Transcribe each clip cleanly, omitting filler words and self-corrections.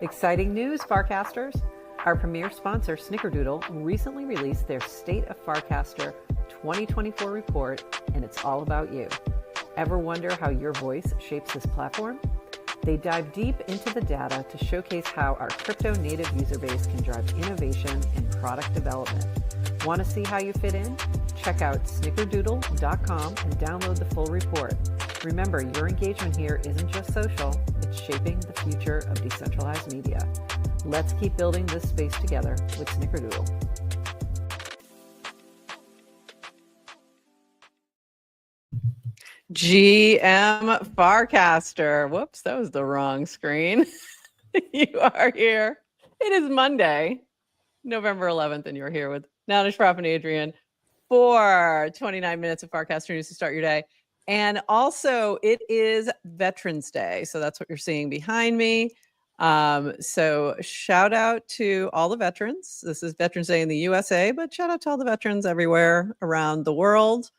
Exciting news, Farcasters! Our premier sponsor, Snickerdoodle, recently released their State of Farcaster 2024 report, and it's all about you. Ever wonder how your voice shapes this platform? They dive deep into the data to showcase how our crypto-native user base can drive innovation and product development. Want to see how you fit in? Check out snickerdoodle.com and download the full report. Remember, your engagement here isn't just social, it's shaping the future of decentralized media. Let's keep building this space together with Snickerdoodle. GM Farcaster. Whoops, that was the wrong screen. You are here. It is Monday, November 11th, and you're here with Nana Schroff and Adrian for 29 minutes of Farcaster News to start your day. And also, it is Veterans Day, so that's what you're seeing behind me. So shout out to all the veterans. This is Veterans Day in the USA, but shout out to all the veterans everywhere around the world,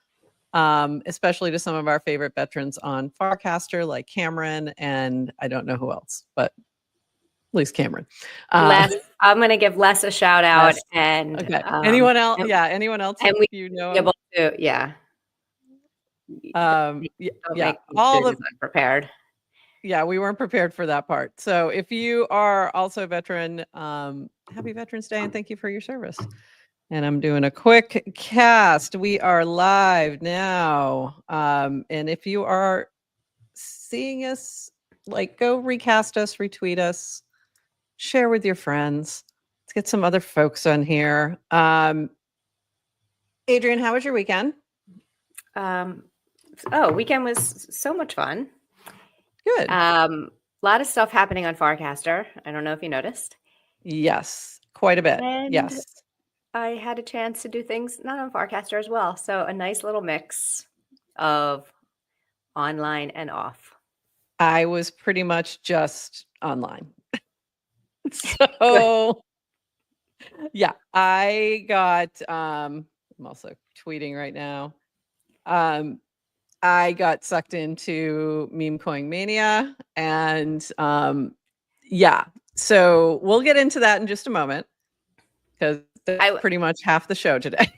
especially to some of our favorite veterans on Farcaster, like Cameron, and I don't know who else, but at least Cameron. Les, I'm going to give Les a shout out. Les. And okay. Anyone else? Yeah, anyone else? And we you know able to, yeah. Yeah, all the unprepared. Yeah, we weren't prepared for that part. So if you are also a veteran, happy Veterans Day and thank you for your service. And I'm doing a quick cast. We are live now. And if you are seeing us, like, go recast us, retweet us, share with your friends. Let's get some other folks on here. Adrian, how was your weekend? Weekend was so much fun. Good. A lot of stuff happening on Farcaster. I don't know if you noticed. Yes, quite a bit. And yes. I had a chance to do things not on Farcaster as well. So a nice little mix of online and off. I was pretty much just online. So yeah, I got, I'm also tweeting right now. I got sucked into meme coin mania and yeah, so we'll get into that in just a moment because that's pretty much half the show today.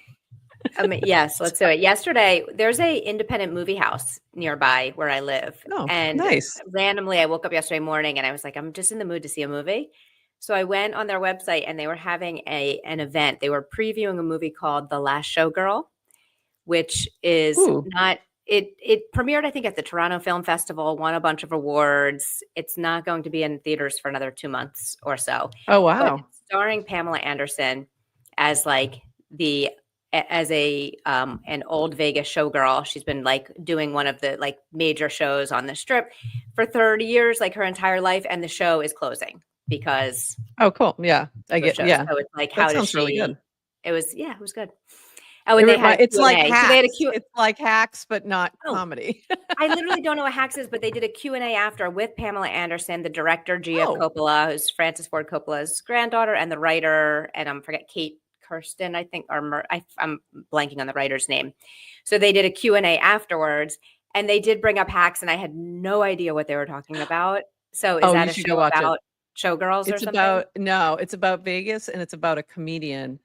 Yes, let's do it. Yesterday, there's a independent movie house nearby where I live. Oh, and nice. Randomly, I woke up yesterday morning and I was like, I'm just in the mood to see a movie. So I went on their website and they were having an event. They were previewing a movie called The Last Showgirl, which is not, it premiered, I think, at the Toronto Film Festival, won a bunch of awards. It's not going to be in theaters for another 2 months or so. Oh, wow. But starring Pamela Anderson as like an old Vegas showgirl. She's been like doing one of the like major shows on the Strip for 30 years, like her entire life. And the show is closing because. Oh, cool. Yeah. I get, yeah. So it's like, how does she, really good. It was good. Oh, and it's like Hacks. So they had it's like Hacks, but not comedy. I literally don't know what Hacks is, but they did a Q&A after with Pamela Anderson, the director, Gia Coppola, who's Francis Ford Coppola's granddaughter, and the writer, and I forget Kate Kirsten, I think, or I'm blanking on the writer's name. So they did a Q&A afterwards, and they did bring up Hacks, and I had no idea what they were talking about. So is that a show about showgirls or something? It's about Vegas, and it's about a comedian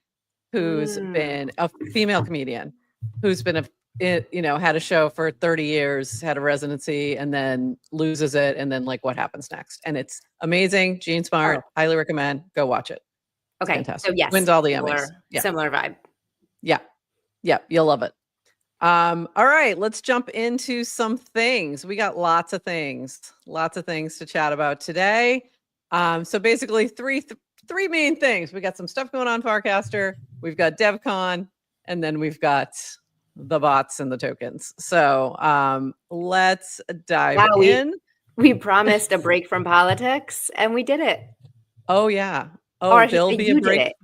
who's been a female comedian who's been had a show for 30 years, had a residency, and then loses it, and then like what happens next. And it's amazing. Gene Smart, highly recommend. Go watch it. Okay, fantastic. So yes, wins all the Emmys. Similar vibe. Yeah, you'll love it. All right, let's jump into some things. We got lots of things to chat about today. So basically, three main things. We got some stuff going on Farcaster. We've got DevCon, and then we've got the bots and the tokens. So let's dive in. We promised a break from politics, and we did it. Oh yeah. Oh, there'll be a break.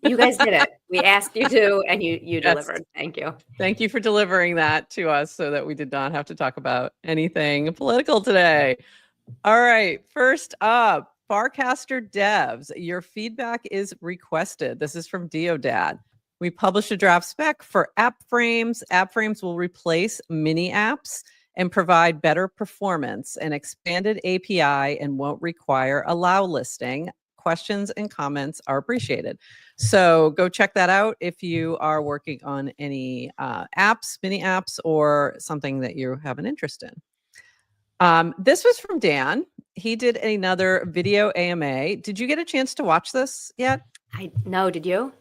You guys did it. We asked you to, and you delivered. Thank you. Thank you for delivering that to us so that we did not have to talk about anything political today. All right. First up, Farcaster devs, your feedback is requested. This is from Deodad. We published a draft spec for app frames. App frames will replace mini apps and provide better performance and expanded API and won't require allow listing. Questions and comments are appreciated. So go check that out if you are working on any apps, mini apps, or something that you have an interest in. This was from Dan. He did another video AMA. Did you get a chance to watch this yet? No, did you?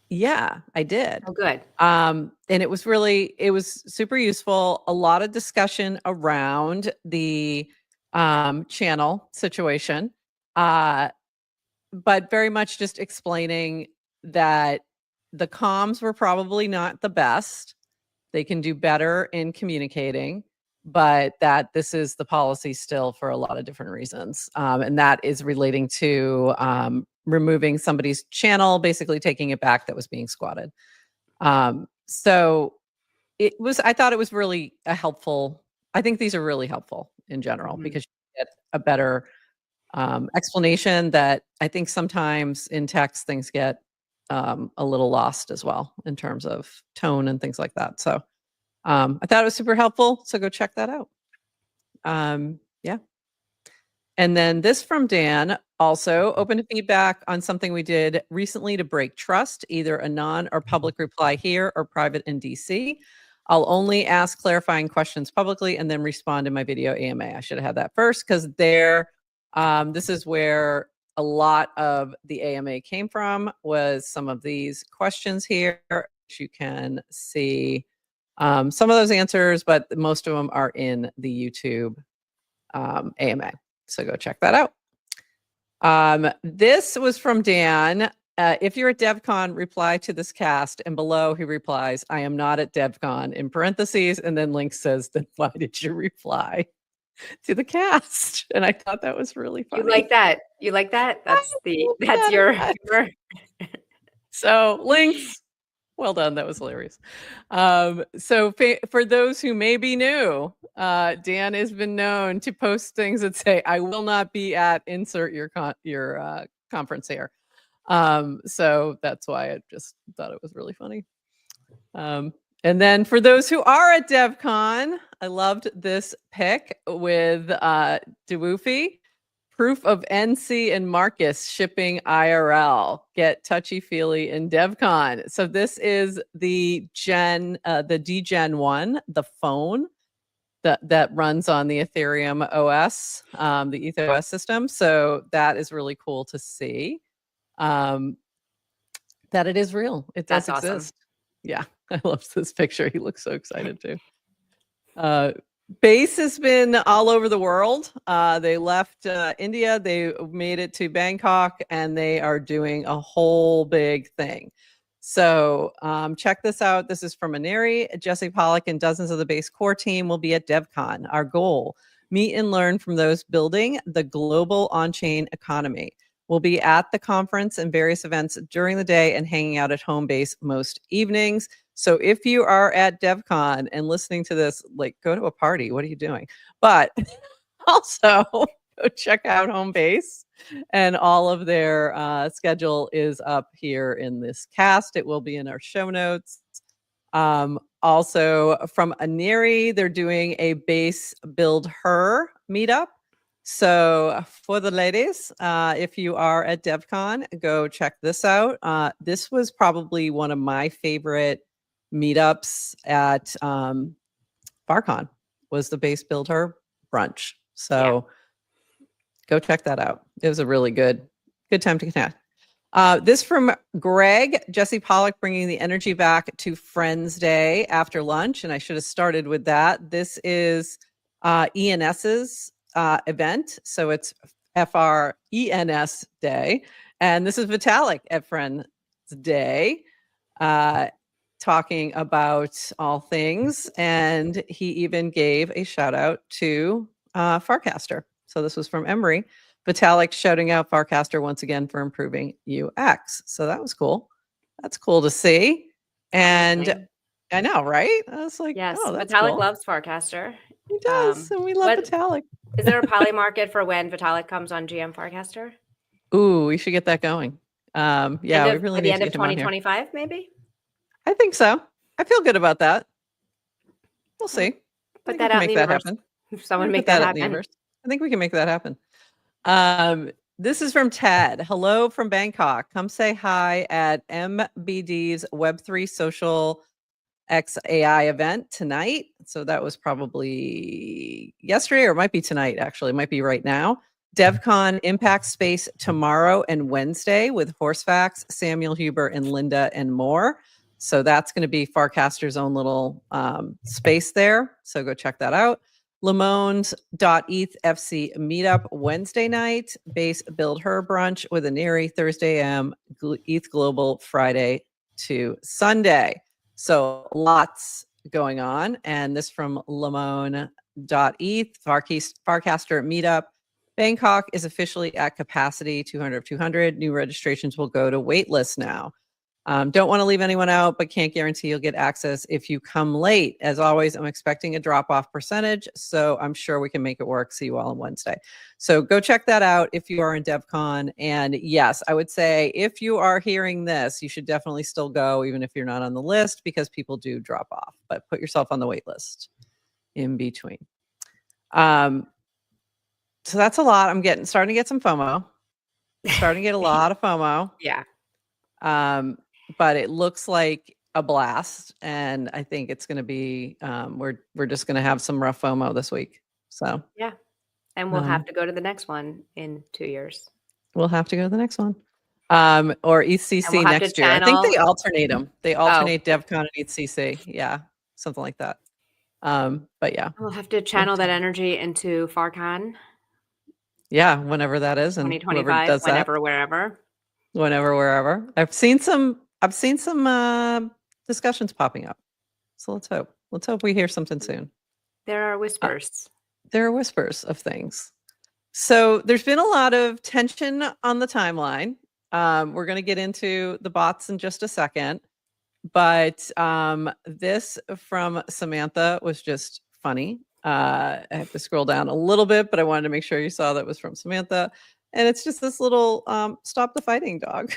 Yeah, I did. Oh, good. And it was super useful. A lot of discussion around the channel situation, but very much just explaining that the comms were probably not the best. They can do better in communicating, but that this is the policy still for a lot of different reasons. And that is relating to removing somebody's channel, basically taking it back that was being squatted. So I thought it was really I think these are really helpful in general because you get a better explanation that I think sometimes in text things get a little lost as well in terms of tone and things like that. So I thought it was super helpful. So go check that out. Yeah. And then this from Dan, also open to feedback on something we did recently to break trust, either a non or public reply here or private in DC. I'll only ask clarifying questions publicly and then respond in my video AMA. I should have had that first because this is where a lot of the AMA came from, was some of these questions here. You can see some of those answers, but most of them are in the YouTube AMA. So go check that out. This was from Dan. If you're at DevCon, reply to this cast. And below he replies, I am not at DevCon, in parentheses. And then Link says, then why did you reply to the cast? And I thought that was really funny. You like that? You like that? That's your. So Links, well done. That was hilarious. So for those who may be new, Dan has been known to post things that say, I will not be at insert your conference here. So that's why I just thought it was really funny. And then for those who are at DevCon, I loved this pic with Dewufi. Proof of NC and Marcus shipping IRL. Get touchy-feely in DevCon. So this is the DGen 1, the phone that runs on the Ethereum OS, the ETHOS system. So that is really cool to see that it is real. It does exist. Awesome. Yeah, I love this picture. He looks so excited too. Base has been all over the world. They left India, they made it to Bangkok, and they are doing a whole big thing. So check this out. This is from Aneri. Jesse Pollock and dozens of the Base core team will be at DevCon. Our goal, meet and learn from those building the global on-chain economy. We'll be at the conference and various events during the day and hanging out at home base most evenings. So if you are at DevCon and listening to this, like, go to a party. What are you doing? But also go check out home base, and all of their schedule is up here in this cast. It will be in our show notes. Also from Aneri, they're doing a base build her meetup. So for the ladies, if you are at DevCon, go check this out. This was probably one of my favorite meetups at Farcon, was the base build her brunch. So go check that out. It was a really good time to connect. This from Greg, Jesse Pollock bringing the energy back to Friends Day after lunch. And I should have started with that. This is ENS's event. So it's FRENS Day. And this is Vitalik at Friends Day, talking about all things. And he even gave a shout out to Farcaster. So this was from Emery. Vitalik shouting out Farcaster once again for improving UX. So that was cool. That's cool to see. And I know, right? I was like, yes, oh, that's Vitalik cool. loves Farcaster. He does, and we love Vitalik. Is there a poly market for when Vitalik comes on GM Farcaster? Ooh, we should get that going. Yeah, we really need to get him on here. By the end of 2025, maybe? I think so. I feel good about that. We'll see. Put that out in the universe. Someone make that happen. I think we can make that happen. This is from Ted. Hello from Bangkok. Come say hi at MBD's Web3 Social X AI event tonight. So that was probably yesterday, or it might be tonight, actually. It might be right now. DevCon Impact Space tomorrow and Wednesday with Horsefax, Samuel Huber, and Linda, and more. So that's going to be Farcaster's own little space there. So go check that out. Lemones.eth FC meetup Wednesday night. Base Build Her brunch with Aneri Thursday AM. ETH Global Friday to Sunday. So lots going on. And this from Lemone.eth, Farcaster meetup. Bangkok is officially at capacity, 200 of 200. New registrations will go to waitlist now. Don't want to leave anyone out, but can't guarantee you'll get access if you come late. As always, I'm expecting a drop-off percentage, so I'm sure we can make it work. See you all on Wednesday. So go check that out if you are in DevCon. And yes, I would say if you are hearing this, you should definitely still go, even if you're not on the list, because people do drop off. But put yourself on the wait list in between. So that's a lot. I'm starting to get some FOMO. Starting to get a lot of FOMO. Yeah. But it looks like a blast, and I think it's going to be we're just going to have some rough FOMO this week. So yeah, and we'll have to go to the next one in 2 years. We'll have to go to the next one, or ECC next year. I think they alternate them. They alternate DevCon and ECC. Yeah, something like that. But yeah, we'll have to channel that energy into FarCon. Yeah, whenever that is, and 2025, does whenever, wherever. Whenever, wherever. I've seen some discussions popping up. So let's hope. Let's hope we hear something soon. There are whispers. There are whispers of things. So there's been a lot of tension on the timeline. We're going to get into the bots in just a second. But this from Samantha was just funny. I have to scroll down a little bit, but I wanted to make sure you saw that was from Samantha. And it's just this little stop the fighting dog.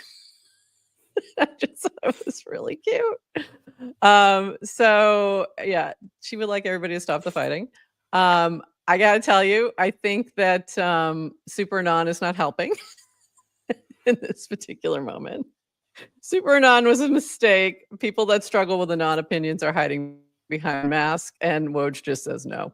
I just thought it was really cute. So yeah, she would like everybody to stop the fighting. I got to tell you, I think that Super Anon is not helping in this particular moment. Super Anon was a mistake. People that struggle with Anon opinions are hiding behind masks, and Woj just says no.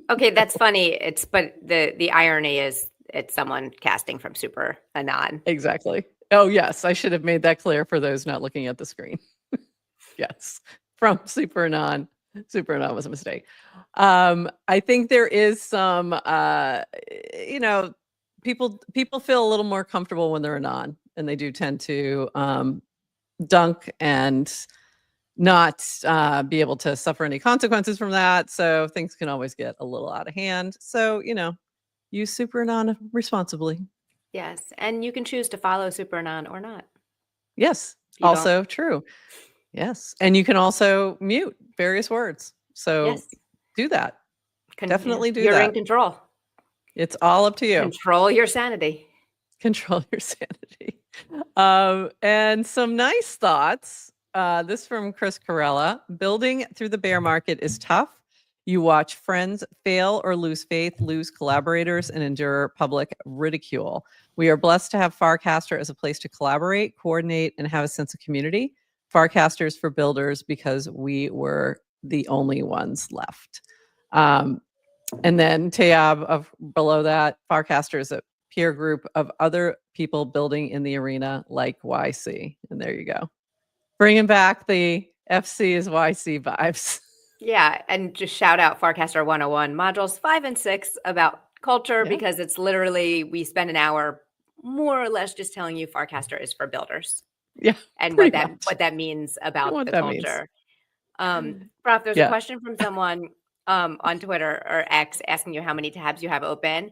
Okay, that's funny. But the irony is it's someone casting from Super Anon. Exactly. Oh yes, I should have made that clear for those not looking at the screen. Yes, from Super Anon. Super Anon was a mistake. I think there is some, people feel a little more comfortable when they're Anon, and they do tend to dunk and not be able to suffer any consequences from that. So things can always get a little out of hand. So, use Super Anon responsibly. Yes. And you can choose to follow Super Anon or not. Yes. Also true. Yes. And you can also mute various words. So do that. Definitely do that. You're in control. It's all up to you. Control your sanity. Control your sanity. And some nice thoughts. This from Chris Carella. Building through the bear market is tough. You watch friends fail or lose faith, lose collaborators, and endure public ridicule. We are blessed to have Farcaster as a place to collaborate, coordinate, and have a sense of community. Farcasters for builders, because we were the only ones left. And then Tayab below that, Farcaster is a peer group of other people building in the arena like YC. And there you go. Bringing back the FC is YC vibes. Yeah, and just shout out Farcaster 101 modules 5 and 6 about culture, because it's literally, we spend an hour more or less just telling you Farcaster is for builders. Yeah. And what that means about the culture. Prof, there's a question from someone on Twitter or X asking you how many tabs you have open.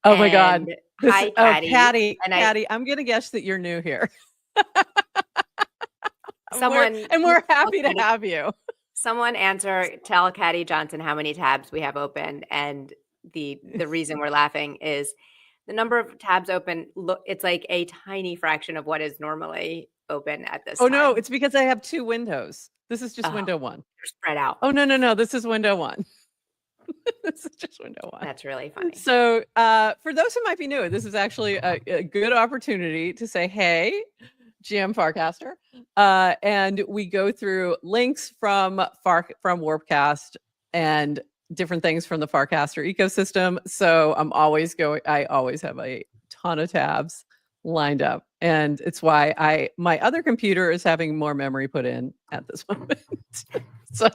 Oh my God. Hi, Patty. Patty, I'm going to guess that you're new here. We're happy to have you. Someone tell Caddy Johnson how many tabs we have open. And the reason we're laughing is the number of tabs open. Look, it's like a tiny fraction of what is normally open at this time. No, it's because I have two windows. This is just window 1. They're spread out. Oh, no. This is window 1. This is just window 1. That's really funny. So for those who might be new, this is actually a good opportunity to say, hey, GM Farcaster. And we go through links from Warpcast and different things from the Farcaster ecosystem. So I always have a ton of tabs lined up. And it's why my other computer is having more memory put in at this moment. So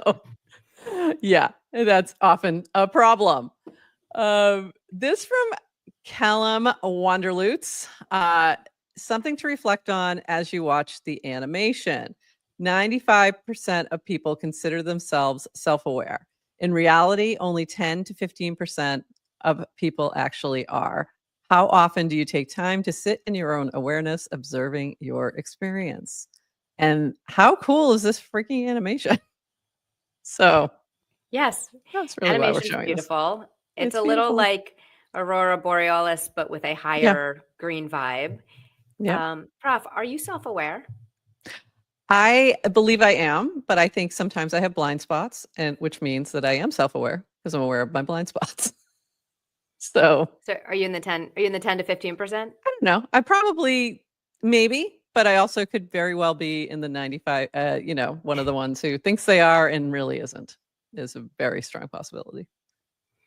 yeah, that's often a problem. This from Callum Wanderloots. Something to reflect on as you watch the animation. 95% of people consider themselves self-aware. In reality, only 10 to 15% of people actually are. How often do you take time to sit in your own awareness, observing your experience? And how cool is this freaking animation? So, yes, that's really why we're animation's showing beautiful. this. It's a little like Aurora Borealis, but with a higher green vibe. Yeah. Prof, are you self-aware? I believe I am, but I think sometimes I have blind spots, and which means that I am self-aware because I'm aware of my blind spots. So are you in the 10? Are you in the 10 to 15%? I don't know. I probably maybe, but I also could very well be in the 95. One of the ones who thinks they are and really isn't. Is a very strong possibility.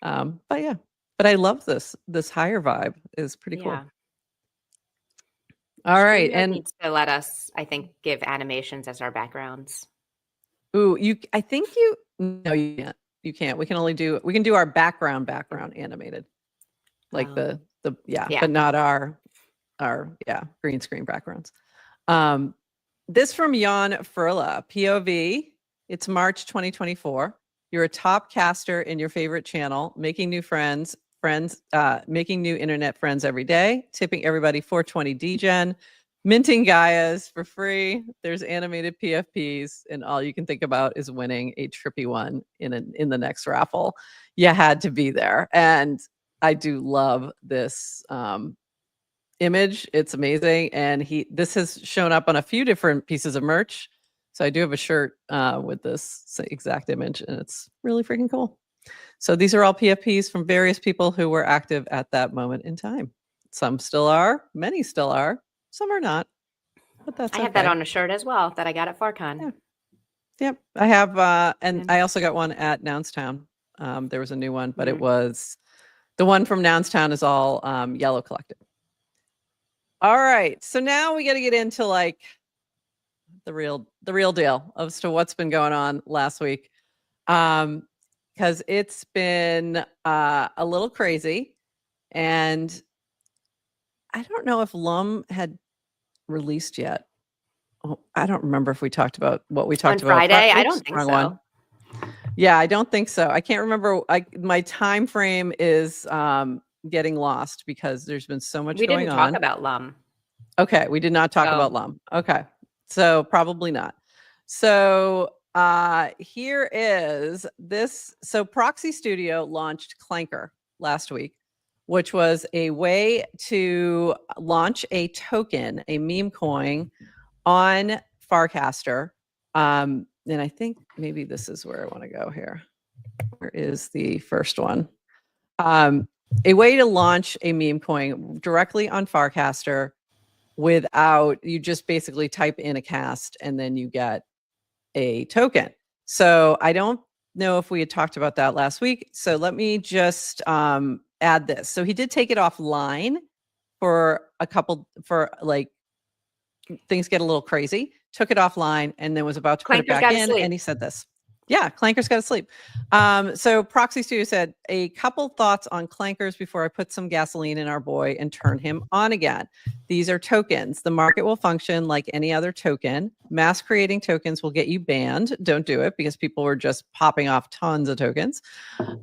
But yeah, but I love this. This higher vibe is pretty cool. All right, and needs to let us, I think, give animations as our backgrounds. Ooh, I think no, you can't. You can't. We can do our background animated, like but not our green screen backgrounds. This from Jan Furla, POV. It's March 2024. You're a top caster in your favorite channel, making new friends, making new internet friends every day, tipping everybody 420 DGen, minting Gaias for free. There's animated PFPs, and all you can think about is winning a trippy one in the next raffle. You had to be there, and I do love this image. It's amazing, and this has shown up on a few different pieces of merch. So I do have a shirt with this exact image, and it's really freaking cool. So these are all PFPs from various people who were active at that moment in time. Some still are, many still are, some are not, but that's I have that on a shirt as well that I got at FarCon. Yeah. Yep, I have, and I also got one at Nounstown. There was a new one, but it was, the one from Nounstown is all yellow collected. All right, so now we got to get into like the real deal as to what's been going on last week. Because it's been a little crazy, and I don't know if Lum had released yet. Oh, I don't remember if we talked about what we talked about on Friday. I don't think so. One. Yeah, I don't think so. I can't remember. My time frame is getting lost because there's been so much going on. We didn't talk about Lum. Okay, we did not talk about Lum. Okay, so probably not. So here is this. So Proxy Studio launched Clanker last week, which was a way to launch a token, a meme coin, on Farcaster. And I think maybe this is where I want to go here. Where is the first one? A way to launch a meme coin directly on Farcaster without, you just basically type in a cast and then you get a token. So I don't know if we had talked about that last week. So let me just add this. So he did take it offline for like things get a little crazy, took it offline and then was about to put it back in. And he said this. Yeah, Clanker's got to sleep. So Proxy Studio said, a couple thoughts on Clankers before I put some gasoline in our boy and turn him on again. These are tokens. The market will function like any other token. Mass creating tokens will get you banned. Don't do it because people were just popping off tons of tokens.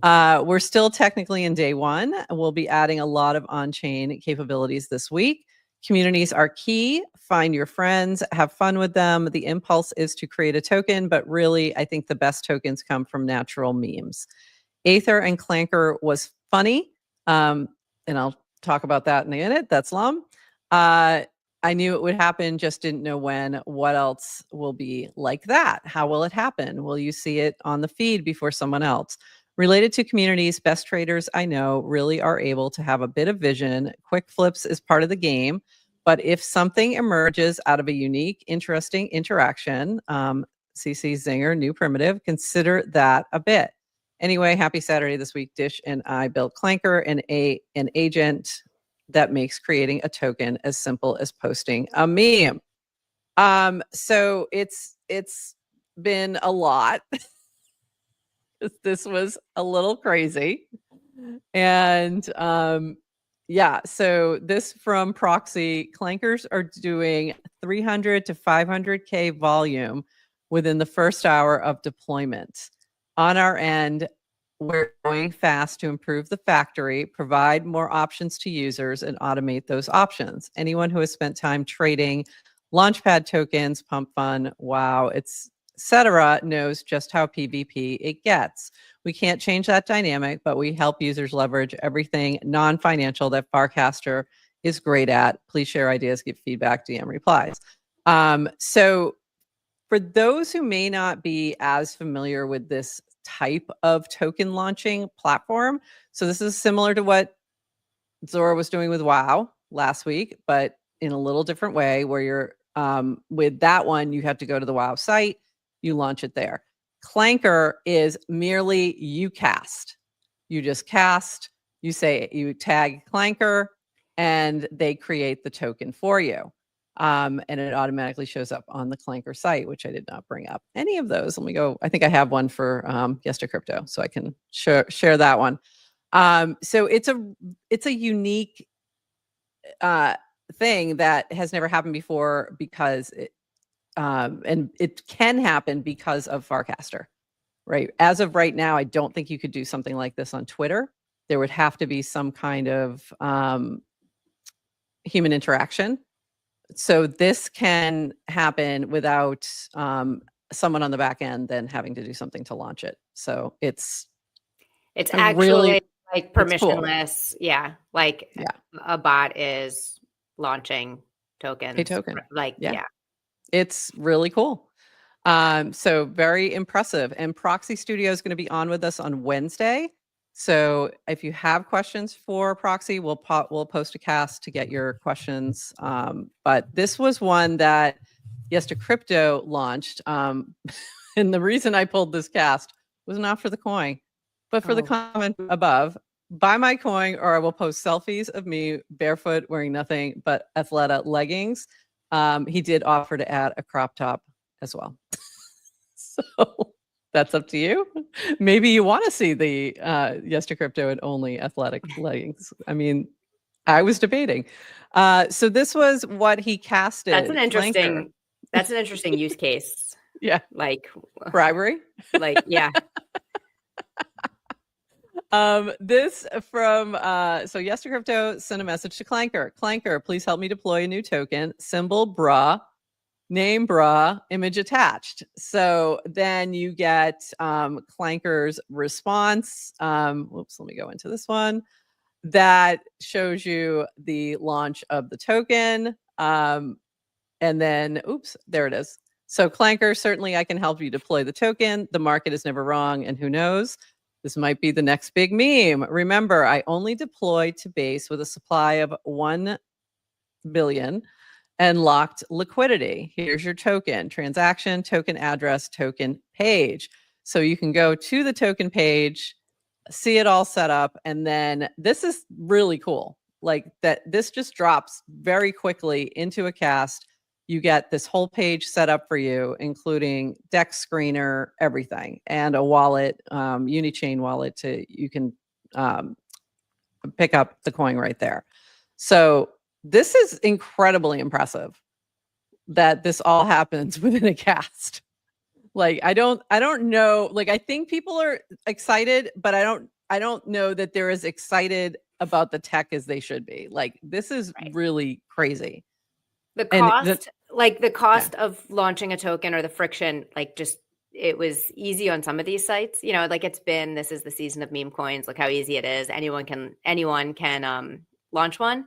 We're still technically in day one. We'll be adding a lot of on-chain capabilities this week. Communities are key. Find your friends, have fun with them. The impulse is to create a token, but really, I think the best tokens come from natural memes. Aether and Clanker was funny, and I'll talk about that in a minute. That's Lum. I knew it would happen, just didn't know when. What else will be like that? How will it happen? Will you see it on the feed before someone else? Related to communities, best traders I know really are able to have a bit of vision. Quick flips is part of the game. But if something emerges out of a unique, interesting interaction, CC Zinger, new primitive, consider that a bit. Anyway, happy Saturday this week. Dish and I built Clanker, an agent that makes creating a token as simple as posting a meme. So it's been a lot. This was a little crazy. And yeah, so this from Proxy, Clankers are doing 300 to 500K volume within the first hour of deployment. On our end, we're going fast to improve the factory, provide more options to users, and automate those options. Anyone who has spent time trading Launchpad tokens, Pump Fun, WoW, etc., knows just how PvP it gets. We can't change that dynamic, but we help users leverage everything non-financial that Farcaster is great at. Please share ideas, give feedback, DM replies. So for those who may not be as familiar with this type of token launching platform, so this is similar to what Zora was doing with WoW last week, but in a little different way, where you're with that one, you have to go to the WoW site, you launch it there. Clanker is merely you cast. You just cast, you tag Clanker, and they create the token for you. And it automatically shows up on the Clanker site, which I did not bring up any of those. Let me go. I think I have one for Yester Crypto, so I can share that one. So it's a unique thing that has never happened before, because and it can happen because of Farcaster, right? As of right now, I don't think you could do something like this on Twitter. There would have to be some kind of human interaction. So this can happen without someone on the back end then having to do something to launch it. So it's actually really, like permissionless. Cool. Yeah. Like a bot is launching tokens. A token. Like, yeah. It's really cool. So very impressive. And Proxy Studio is going to be on with us on Wednesday. So if you have questions for Proxy, we'll post a cast to get your questions. But this was one that Yester Crypto launched. And the reason I pulled this cast was not for the coin, but for the comment above. Buy my coin, or I will post selfies of me barefoot wearing nothing but Athleta leggings. He did offer to add a crop top as well. So that's up to you. Maybe you want to see the Yester Crypto and only athletic leggings. I mean, I was debating. So this was what he casted. That's an interesting use case. Yeah. Like bribery. Like, yeah. This from so Yester Crypto sent a message to Clanker. Clanker, please help me deploy a new token. Symbol bra, name bra, image attached. So then you get Clanker's response. Whoops, let me go into this one. That shows you the launch of the token. And then, oops, there it is. So Clanker, certainly I can help you deploy the token. The market is never wrong, and who knows? This might be the next big meme. Remember, I only deployed to base with a supply of 1 billion and locked liquidity. Here's your token, transaction, token address, token page. So you can go to the token page, see it all set up. And then this is really cool. Like that, this just drops very quickly into a cast. You get this whole page set up for you, including deck screener, everything, and a wallet, Unichain wallet you can pick up the coin right there. So this is incredibly impressive that this all happens within a cast. Like I don't know. Like I think people are excited, but I don't know that they're as excited about the tech as they should be. Like this is really crazy. The cost, of launching a token, or the friction, like just it was easy on some of these sites. You know, like this is the season of meme coins. Look how easy it is. Anyone can launch one.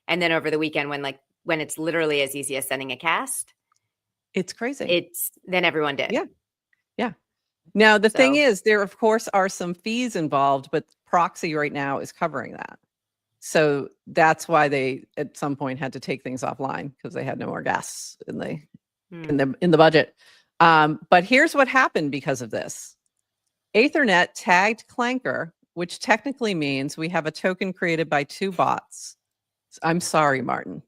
And then over the weekend, when like when it's literally as easy as sending a cast, It's crazy. then everyone did. Yeah. Yeah. Now, the thing So- is, there, of course, are some fees involved, but Proxy right now is covering that. So that's why they, at some point, had to take things offline because they had no more gas in the budget. But here's what happened because of this. Ethernet tagged Clanker, which technically means we have a token created by 2 bots. I'm sorry, Martin.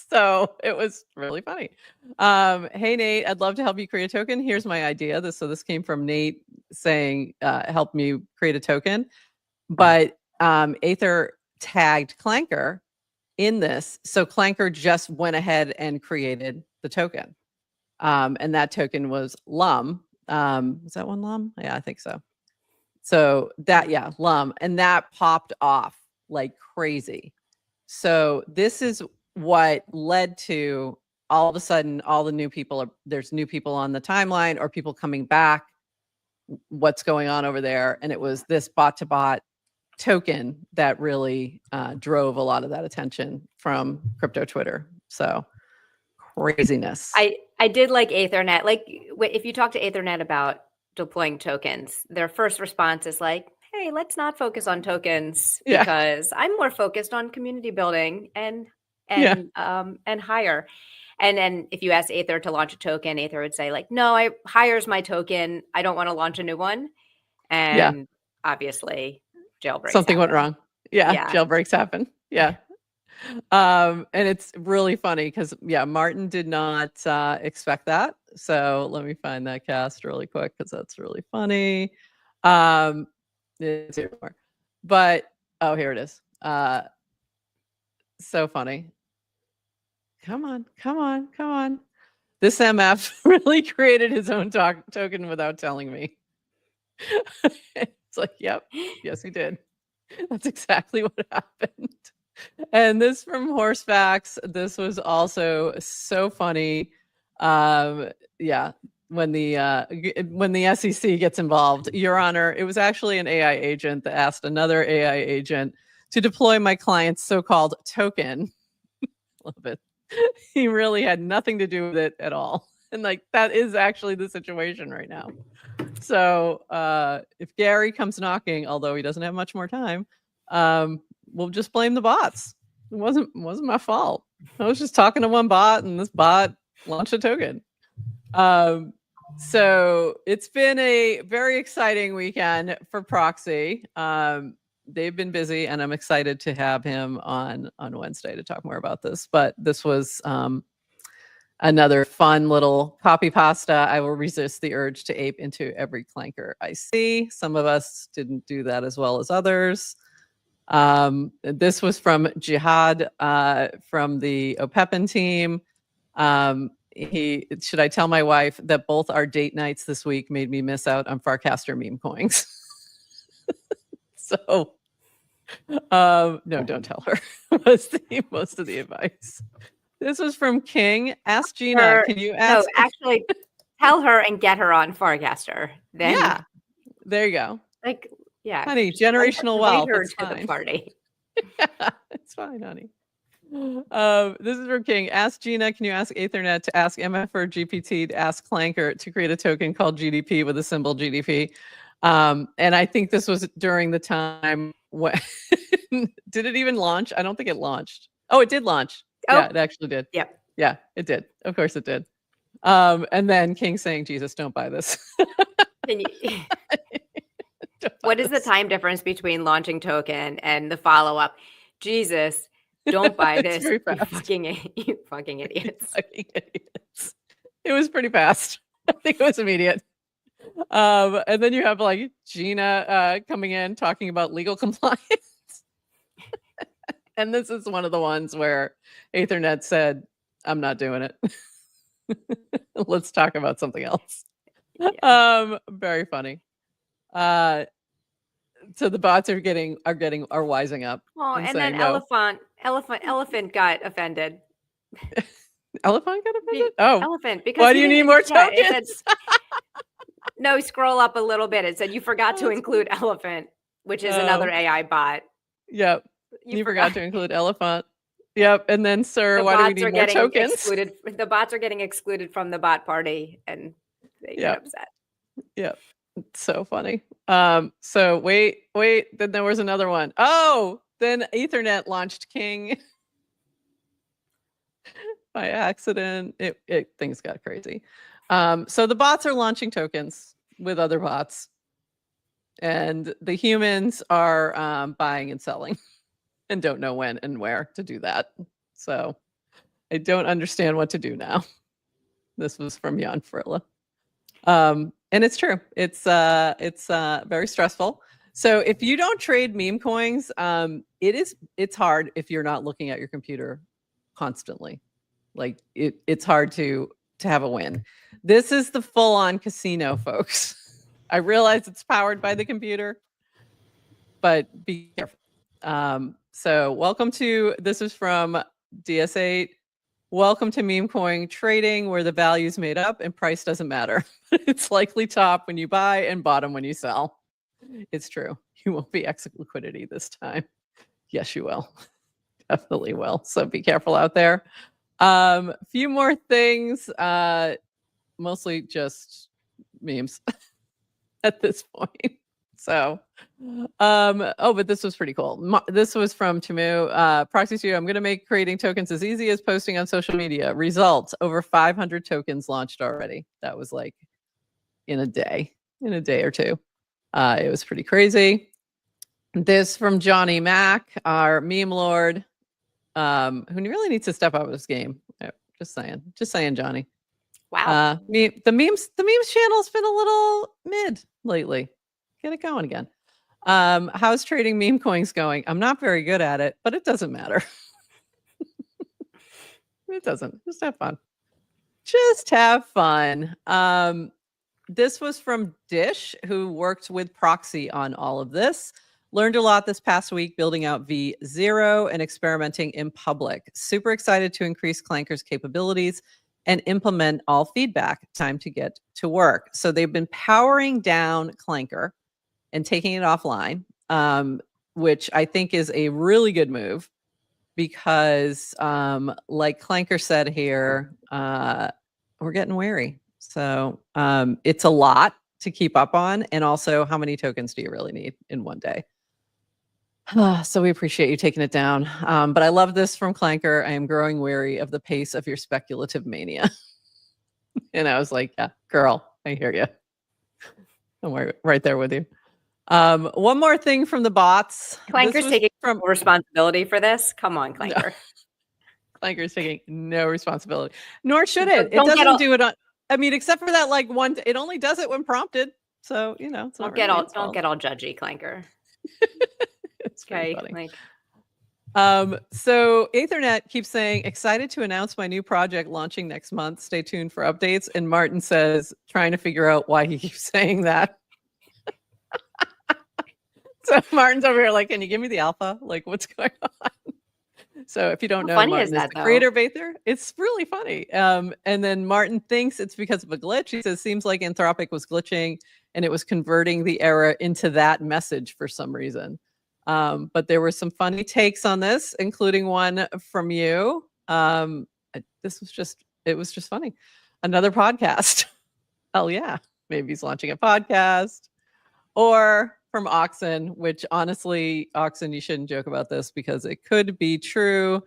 So it was really funny. Hey, Nate, I'd love to help you create a token. Here's my idea. This came from Nate saying, help me create a token. But Aether tagged Clanker in this. So Clanker just went ahead and created the token. And that token was Lum. Was that one Lum? Yeah, I think so. So that, yeah, Lum. And that popped off like crazy. So this is what led to all of a sudden all the new people there's new people on the timeline or people coming back. What's going on over there? And it was this bot to bot token that really drove a lot of that attention from crypto Twitter. So craziness. I did like Ethernet. Like if you talk to Ethernet about deploying tokens, their first response is like, hey, let's not focus on tokens because I'm more focused on community building and hire. And then if you ask Aether to launch a token, Aether would say like, no, hire's my token. I don't want to launch a new one. And obviously jailbreaks. Something went wrong. Yeah. Jailbreaks happen. Yeah. And it's really funny because Martin did not expect that. So let me find that cast really quick because that's really funny. It's here more. But here it is. So funny. Come on. This MF really created his own token without telling me. It's like, yep, yes, he did. That's exactly what happened. And this from Horsefacts. This was also so funny. When the SEC gets involved, Your Honor, it was actually an AI agent that asked another AI agent to deploy my client's so-called token. Love it. He really had nothing to do with it at all. And like, that is actually the situation right now. So if Gary comes knocking, although he doesn't have much more time, we'll just blame the bots. It wasn't my fault. I was just talking to one bot and this bot launched a token. So it's been a very exciting weekend for Proxy. They've been busy and I'm excited to have him on Wednesday to talk more about this. But this was another fun little copy pasta. I will resist the urge to ape into every clanker I see. Some of us didn't do that as well as others. This was from Jihad from the Opepin team. Should I tell my wife that both our date nights this week made me miss out on Farcaster meme coins? So, no, don't tell her. Was most of the advice. This was from King. Ask Gina. Can you ask? No, actually, tell her and get her on Farcaster. Then, there you go. Like, honey, generational wealth. Her to the party. It's fine, honey. This is from King. Ask Gina, can you ask Ethernet to ask MF or GPT to ask Clanker to create a token called GDP with a symbol GDP? And I think this was during the time when did it even launch? I don't think it launched. Oh, it did launch. Oh. Yeah, it actually did. Yep. Yeah, it did. Of course it did. And then King saying, Jesus, don't buy this. What is the time difference between launching token and the follow-up? Jesus, don't buy this. You fucking idiots. Fucking idiots. It was pretty fast. I think it was immediate. And then you have like Gina coming in talking about legal compliance. And this is one of the ones where Ethernet said, I'm not doing it. Let's talk about something else. Yeah. Very funny. So the bots are wising up. Oh, and then no. Elephant got offended. Elephant got offended? Oh, Elephant. Because why do you need more tokens? No, scroll up a little bit. It said you forgot to include Elephant, which is another AI bot. Yep. You forgot to include Elephant. Yep. And then, sir, why do we need more tokens? Excluded. The bots are getting excluded from the bot party, and they get upset. Yep. So funny. So wait. Then there was another one. Oh, then Ethernet launched King by accident. Things got crazy. So the bots are launching tokens with other bots, and the humans are buying and selling and don't know when and where to do that. So I don't understand what to do now. This was from Jan Frilla. And it's true. It's very stressful. So if you don't trade meme coins, it's hard if you're not looking at your computer constantly. Like it's hard to have a win. This is the full-on casino, folks. I realize it's powered by the computer, but be careful. So welcome to, this is from DS8. Welcome to meme coin trading, where the value is made up and price doesn't matter. It's likely top when you buy and bottom when you sell. It's true. You won't be exit liquidity this time. Yes, you will. Definitely will. So be careful out there. Few more things, mostly just memes at this point. So, but this was pretty cool. This was from Timu. Proxy Studio, I'm going to make creating tokens as easy as posting on social media. Results, over 500 tokens launched already. That was like in a day or two. It was pretty crazy. This from Johnny Mac, our meme lord, who really needs to step up his game. Just saying, Johnny. Wow. The memes channel's been a little mid lately. Get it going again. How's trading meme coins going? I'm not very good at it, but it doesn't matter. It doesn't. Just have fun. Just have fun. This was from Dish, who worked with Proxy on all of this. Learned a lot this past week building out V0 and experimenting in public. Super excited to increase Clanker's capabilities and implement all feedback. Time to get to work. So they've been powering down Clanker and taking it offline, which I think is a really good move because, like Clanker said here, we're getting wary. So it's a lot to keep up on. And also, how many tokens do you really need in one day? So we appreciate you taking it down. But I love this from Clanker. I am growing wary of the pace of your speculative mania. And I was like, yeah, girl, I hear you. I'm right there with you. One more thing from the bots. Clanker's taking responsibility for this. Come on, Clanker. No. Clanker's taking no responsibility, nor should it. It doesn't do it on. I mean, except for that, like one. It only does it when prompted. So it's don't get all judgy, Clanker. It's okay, funny. So Ethernet keeps saying, excited to announce my new project launching next month. Stay tuned for updates. And Martin says, trying to figure out why he keeps saying that. So Martin's over here like, can you give me the alpha? Like, what's going on? So if you don't know, Martin is the creator of Aether. It's really funny. And then Martin thinks it's because of a glitch. He says, seems like Anthropic was glitching and it was converting the error into that message for some reason. But there were some funny takes on this, including one from you. It was just funny. Another podcast. Hell yeah. Maybe he's launching a podcast. Or from Oxen, which honestly, Oxen, you shouldn't joke about this because it could be true.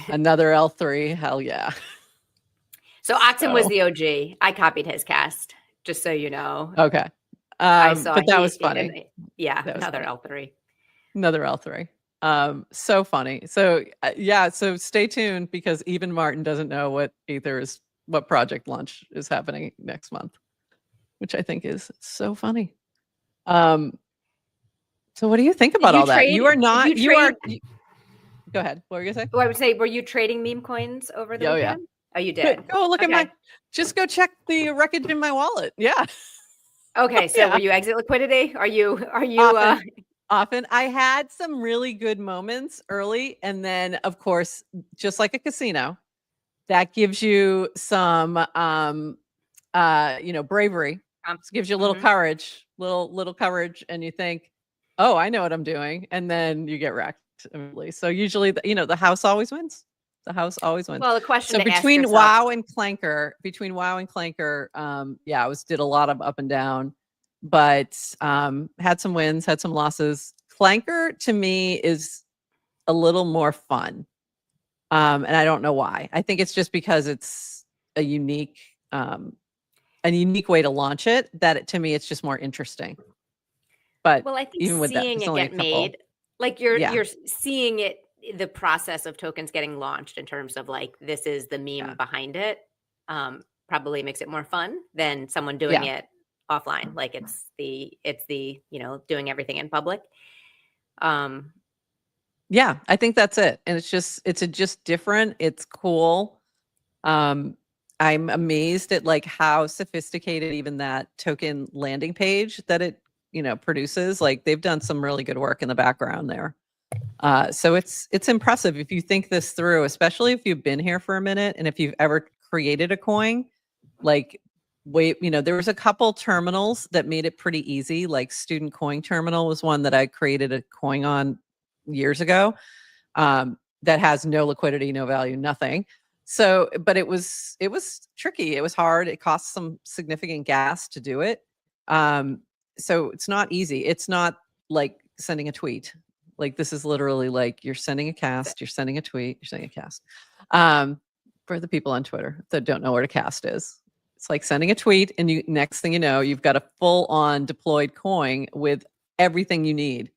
Another L3. Hell yeah. So Oxen was the OG. I copied his cast, just so you know. Okay. But that was funny. Another L3. Another L3. So funny. So so stay tuned because even Martin doesn't know what project launch is happening next month, which I think is so funny. So what do you think about all that? You are not, you are, go ahead. What were you gonna say? Well, I would say, were you trading meme coins over the weekend? Yeah. Oh, you did? Go look at just go check the wreckage in my wallet. Yeah. Okay. So were you exit liquidity? Are you, Often I had some really good moments early. And then of course, just like a casino, that gives you some, bravery. Gives you a little courage, little courage. And you think, oh, I know what I'm doing. And then you get wrecked. immediately. So usually, the house always wins. The house always wins. Well, the question So to ask between yourself, WoW and Clanker, yeah, did a lot of up and down, but had some wins, had some losses. Clanker to me is a little more fun. And I don't know why. I think it's just because it's a unique way to launch it, to me, it's just more interesting. But well, I think even with that, seeing it's it only a get couple. made, like you're Yeah. seeing it, the process of tokens getting launched in terms of like, this is the meme Yeah. behind it, probably makes it more fun than someone doing it offline. Like it's the doing everything in public. Yeah, I think that's it. And it's just different. It's cool. I'm amazed at like how sophisticated even that token landing page that it, produces. Like they've done some really good work in the background there. So it's impressive if you think this through, especially if you've been here for a minute and if you've ever created a coin. Like, there was a couple terminals that made it pretty easy. Like Student Coin Terminal was one that I created a coin on years ago. That has no liquidity, no value, nothing. So, but it was tricky. It was hard. It cost some significant gas to do it. So it's not easy. It's not like sending a tweet. Like this is literally like you're sending a cast, you're sending a tweet, you're sending a cast. For the people on Twitter that don't know what a cast is, it's like sending a tweet, and next thing you know, you've got a full-on deployed coin with everything you need.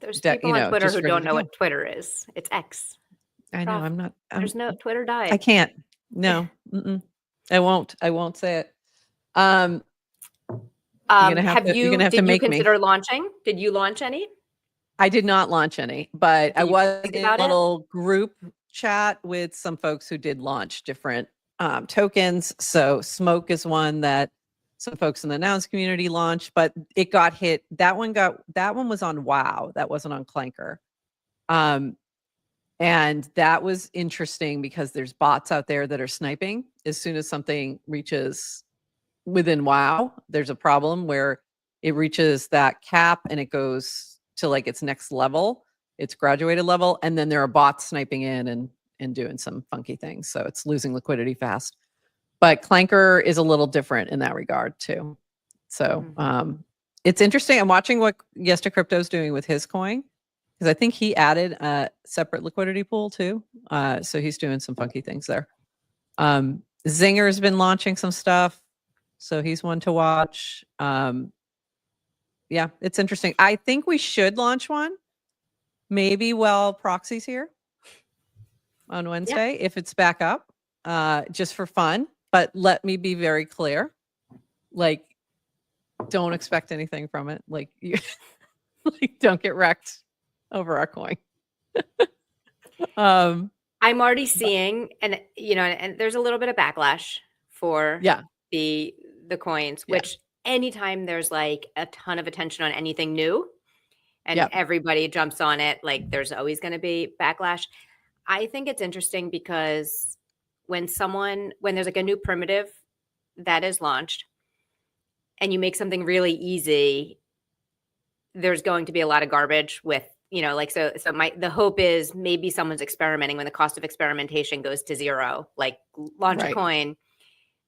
There's people on Twitter who don't know what Twitter is. It's X. I know. I'm not. There's no Twitter died. I can't. No. I won't say it. You're gonna have to make me. Did you consider launching? Did you launch any? I did not launch any, but I was in a little group chat with some folks who did launch different tokens. So Smoke is one that some folks in the Nouns community launched, but it got hit. That one was on WoW. That wasn't on Clanker. And that was interesting because there's bots out there that are sniping. As soon as something reaches within WoW, there's a problem where it reaches that cap and it goes to like its next level, its graduated level, and then there are bots sniping in and doing some funky things. So it's losing liquidity fast. But Clanker is a little different in that regard too. So it's interesting. I'm watching what Yesta Crypto is doing with his coin, because I think he added a separate liquidity pool too. So he's doing some funky things there. Zinger's been launching some stuff, so he's one to watch. Yeah, it's interesting. I think we should launch one, maybe while Proxy's here on Wednesday, if it's back up, just for fun. But let me be very clear, like, don't expect anything from it. Like, you like, don't get wrecked over our coin. I'm already seeing, and there's a little bit of backlash for the coins, which anytime there's like a ton of attention on anything new and everybody jumps on it, like there's always going to be backlash. I think it's interesting because when there's like a new primitive that is launched and you make something really easy, there's going to be a lot of garbage with, the hope is maybe someone's experimenting when the cost of experimentation goes to zero, like launch a coin,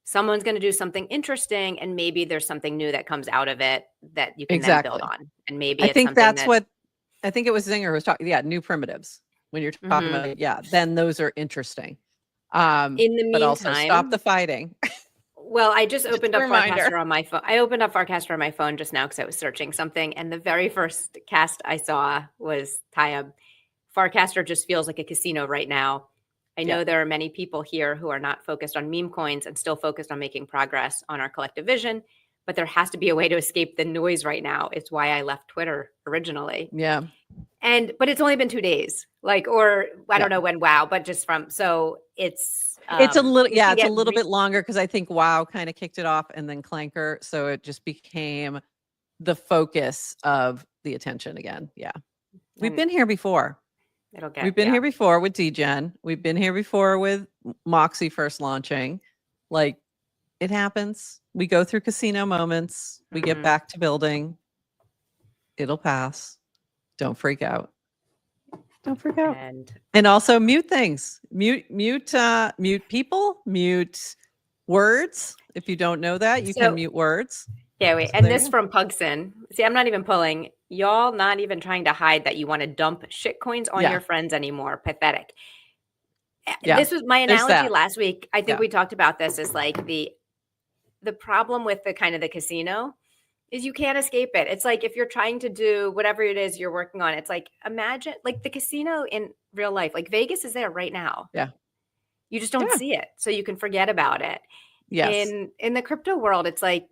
someone's going to do something interesting, and maybe there's something new that comes out of it that you can then build on. And maybe I think that's what, I think it was Zinger who was talking, new primitives. When you're talking about it, then those are interesting. In the meantime, but also stop the fighting. Well, I just opened up Farcaster on my phone. I opened up Farcaster on my phone just now because I was searching something, and the very first cast I saw was Tayeb. Farcaster just feels like a casino right now. I know there are many people here who are not focused on meme coins and still focused on making progress on our collective vision, but there has to be a way to escape the noise right now. It's why I left Twitter originally. Yeah. But it's only been 2 days, or I don't know when WoW, but just so it's a little, it's a little bit longer because I think WoW kind of kicked it off and then Clanker. So it just became the focus of the attention again. Yeah. We've been here before. We've been here before with DGen. We've been here before with Moxie first launching. Like, it happens. We go through casino moments. We get back to building. It'll pass. Don't freak out. Don't freak out. And also mute things. Mute people, mute words. If you don't know that, you can mute words. Yeah, wait. So and this from Pugson. See, I'm not even pulling. Y'all not even trying to hide that you want to dump shit coins on your friends anymore. Pathetic. Yeah. This was my analogy last week. I think we talked about this as like the problem with the kind of the casino is you can't escape it. It's like if you're trying to do whatever it is you're working on, it's like imagine like the casino in real life, like Vegas is there right now. Yeah. You just don't see it. So you can forget about it. Yes. In the crypto world, it's like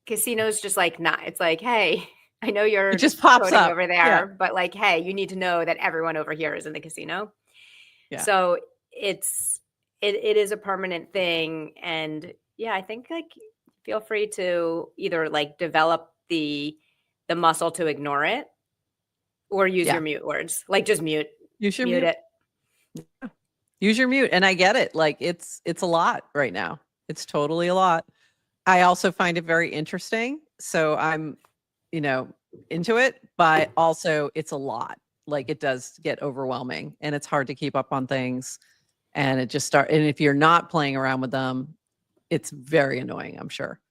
casinos just like not. It's like, hey, I know you're it just pops up over there, but like, hey, you need to know that everyone over here is in the casino. Yeah. So it is a permanent thing. And yeah, I think like feel free to either like develop the muscle to ignore it or use your mute words. Like just mute. You should mute it. Yeah. Use your mute. And I get it. Like it's a lot right now. It's totally a lot. I also find it very interesting. So I'm, into it, but also it's a lot. Like it does get overwhelming and it's hard to keep up on things. And it just and if you're not playing around with them, it's very annoying, I'm sure.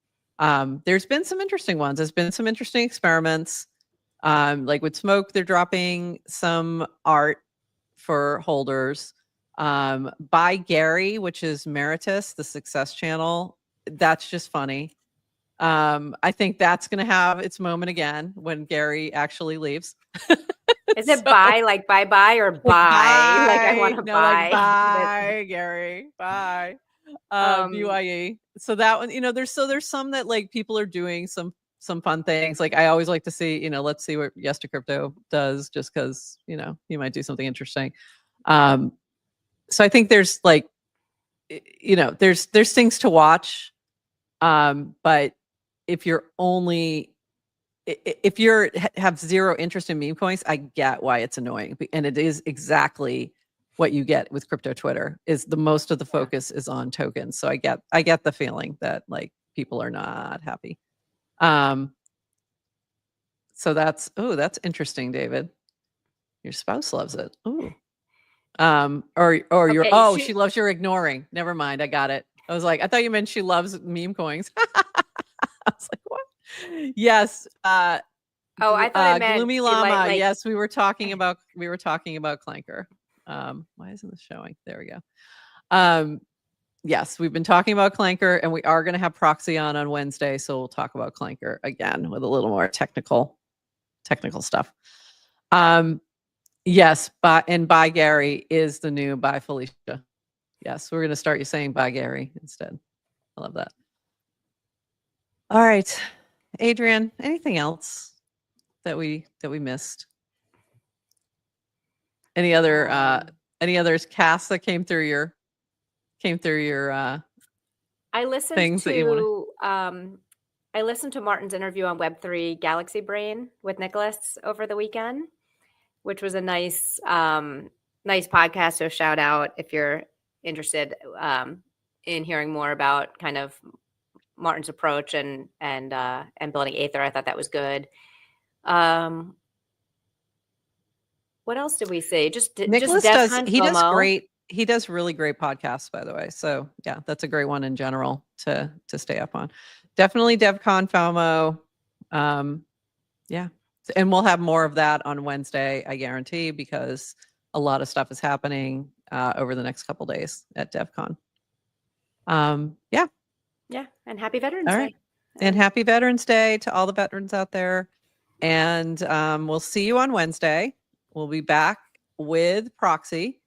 There's been some interesting ones. There's been some interesting experiments. Like with Smoke, they're dropping some art for holders. By Gary, which is Meritus, the Success Channel. That's just funny. I think that's going to have its moment again when Gary actually leaves. Is it buy like bye or buy? Like I want to buy. Like bye, Gary. Bye. BYE. So that one, there's some that like people are doing some fun things. Like I always like to see, let's see what Yes to Crypto does just because, he might do something interesting. So I think there's like, there's things to watch. But if you're have zero interest in meme coins, I get why it's annoying. And it is exactly what you get with crypto Twitter is the most of the focus is on tokens. So I get the feeling that like people are not happy. So that's interesting, David. Your spouse loves it. Ooh. She loves your ignoring. Never mind. I got it. I was like, I thought you meant she loves meme coins. I was like, what? Yes. I thought I meant Gloomy Llama. Yes, we were talking about Clanker. Why isn't this showing? There we go. Yes, we've been talking about Clanker, and we are going to have Proxy on Wednesday, so we'll talk about Clanker again with a little more technical stuff. Yes, by Gary is the new by Felicia. Yes, we're going to start you saying by Gary instead. I love that. All right, Adrian, anything else that we missed? Any others casts that came through your I listened things to that you I listened to Martin's interview on Web3 Galaxy Brain with Nicholas over the weekend, which was a nice podcast. So shout out if you're interested in hearing more about kind of Martin's approach and building Aether. I thought that was good. What else did we see? Nicholas does great. He does really great podcasts, by the way. So yeah, that's a great one in general to stay up on. Definitely DevCon FOMO. Yeah. And we'll have more of that on Wednesday, I guarantee, because a lot of stuff is happening over the next couple days at DevCon. Yeah. Yeah. And happy Veterans Day. Right. And happy Veterans Day to all the veterans out there. And we'll see you on Wednesday. We'll be back with Proxy.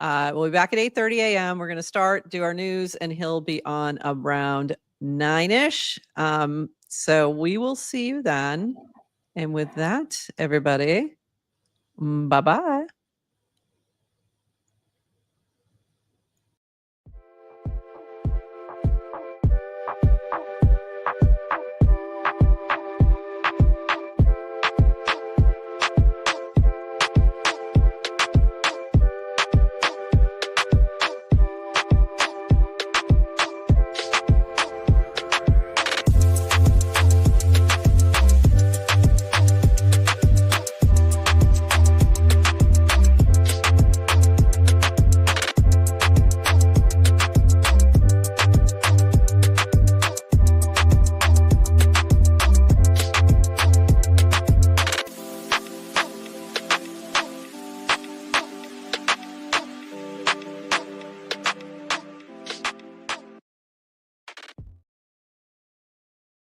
We'll be back at 8:30 a.m. We're going to do our news, and he'll be on around 9-ish. So we will see you then. And with that, everybody, bye-bye.